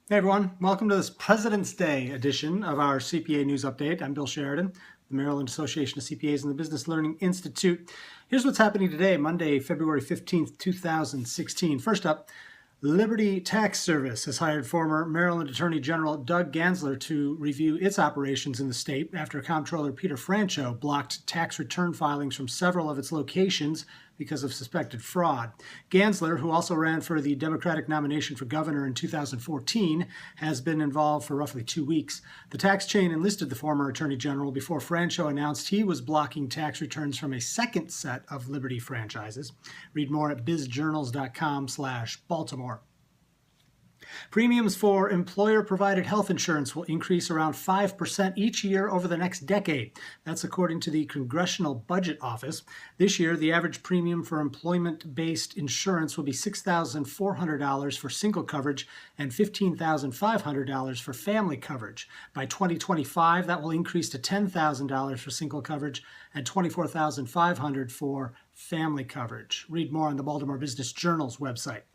Hey everyone, welcome to this President's Day edition of our CPA News Update. I'm Bill Sheridan, the Maryland Association of CPAs and the Business Learning Institute. Here's what's happening today, Monday, February 15th, 2016. First up, Liberty Tax Service has hired former Maryland Attorney General Doug Gansler to review its operations in the state after Comptroller Peter Franchot blocked tax return filings from several of its locations because of suspected fraud. Gansler, who also ran for the Democratic nomination for governor in 2014, has been involved for roughly 2 weeks. The tax chain enlisted the former Attorney General before Franchot announced he was blocking tax returns from a second set of Liberty franchises. Read more at bizjournals.com/Baltimore. Premiums for employer-provided health insurance will increase around 5% each year over the next decade. That's according to the Congressional Budget Office. This year, the average premium for employment-based insurance will be $6,400 for single coverage and $15,500 for family coverage. By 2025, that will increase to $10,000 for single coverage and $24,500 for family coverage. Read more on the Baltimore Business Journal's website.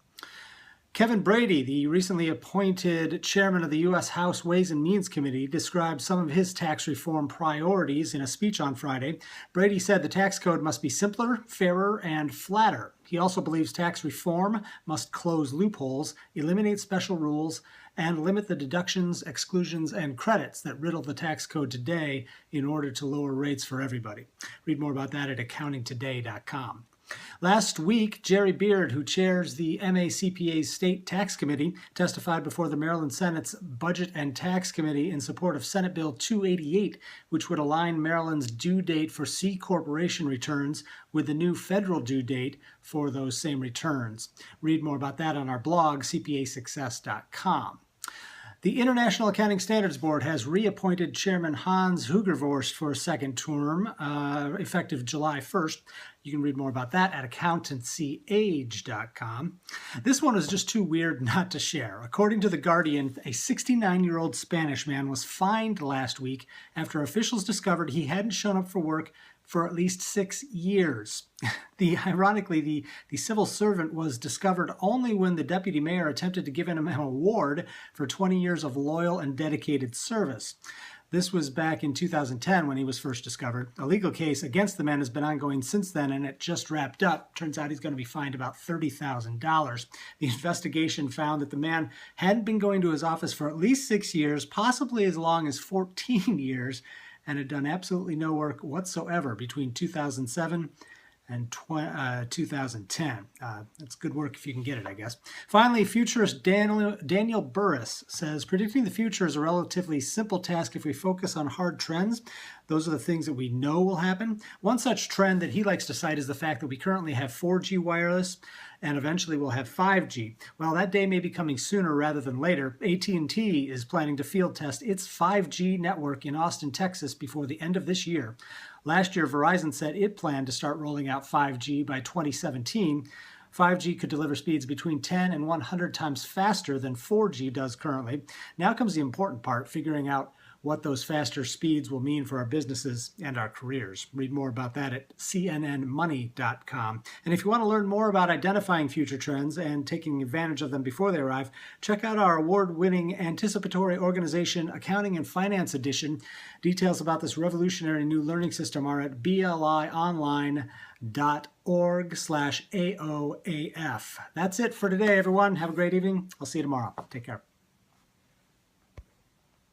Kevin Brady, the recently appointed chairman of the U.S. House Ways and Means Committee, described some of his tax reform priorities in a speech on Friday. Brady said the tax code must be simpler, fairer, and flatter. He also believes tax reform must close loopholes, eliminate special rules, and limit the deductions, exclusions, and credits that riddle the tax code today in order to lower rates for everybody. Read more about that at accountingtoday.com. Last week, Jerry Beard, who chairs the MACPA's State Tax Committee, testified before the Maryland Senate's Budget and Tax Committee in support of Senate Bill 288, which would align Maryland's due date for C corporation returns with the new federal due date for those same returns. Read more about that on our blog, cpasuccess.com. The International Accounting Standards Board has reappointed Chairman Hans Hugervorst for a second term, effective July 1st. You can read more about that at accountancyage.com. This one is just too weird not to share. According to The Guardian, a 69-year-old Spanish man was fined last week after officials discovered he hadn't shown up for work for at least 6 years. Ironically, the civil servant was discovered only when the deputy mayor attempted to give him an award for 20 years of loyal and dedicated service. This was back in 2010 when he was first discovered. A legal case against the man has been ongoing since then, and it just wrapped up. Turns out he's going to be fined about $30,000. The investigation found that the man hadn't been going to his office for at least 6 years, possibly as long as 14 years, and had done absolutely no work whatsoever between 2007 and 2010. That's good work if you can get it, I guess. Finally, futurist Daniel Burris says, predicting the future is a relatively simple task if we focus on hard trends. Those are the things that we know will happen. One such trend that he likes to cite is the fact that we currently have 4G wireless and eventually we'll have 5G. Well, that day may be coming sooner rather than later. AT&T is planning to field test its 5G network in Austin, Texas before the end of this year. Last year, Verizon said it planned to start rolling out 5G by 2017. 5G could deliver speeds between 10 and 100 times faster than 4G does currently. Now comes the important part, figuring out what those faster speeds will mean for our businesses and our careers. Read more about that at cnnmoney.com. And if you want to learn more about identifying future trends and taking advantage of them before they arrive, check out our award-winning anticipatory organization Accounting and Finance Edition. Details about this revolutionary new learning system are at blionline.org/AOAF. That's it for today, everyone. Have a great evening. I'll see you tomorrow. Take care.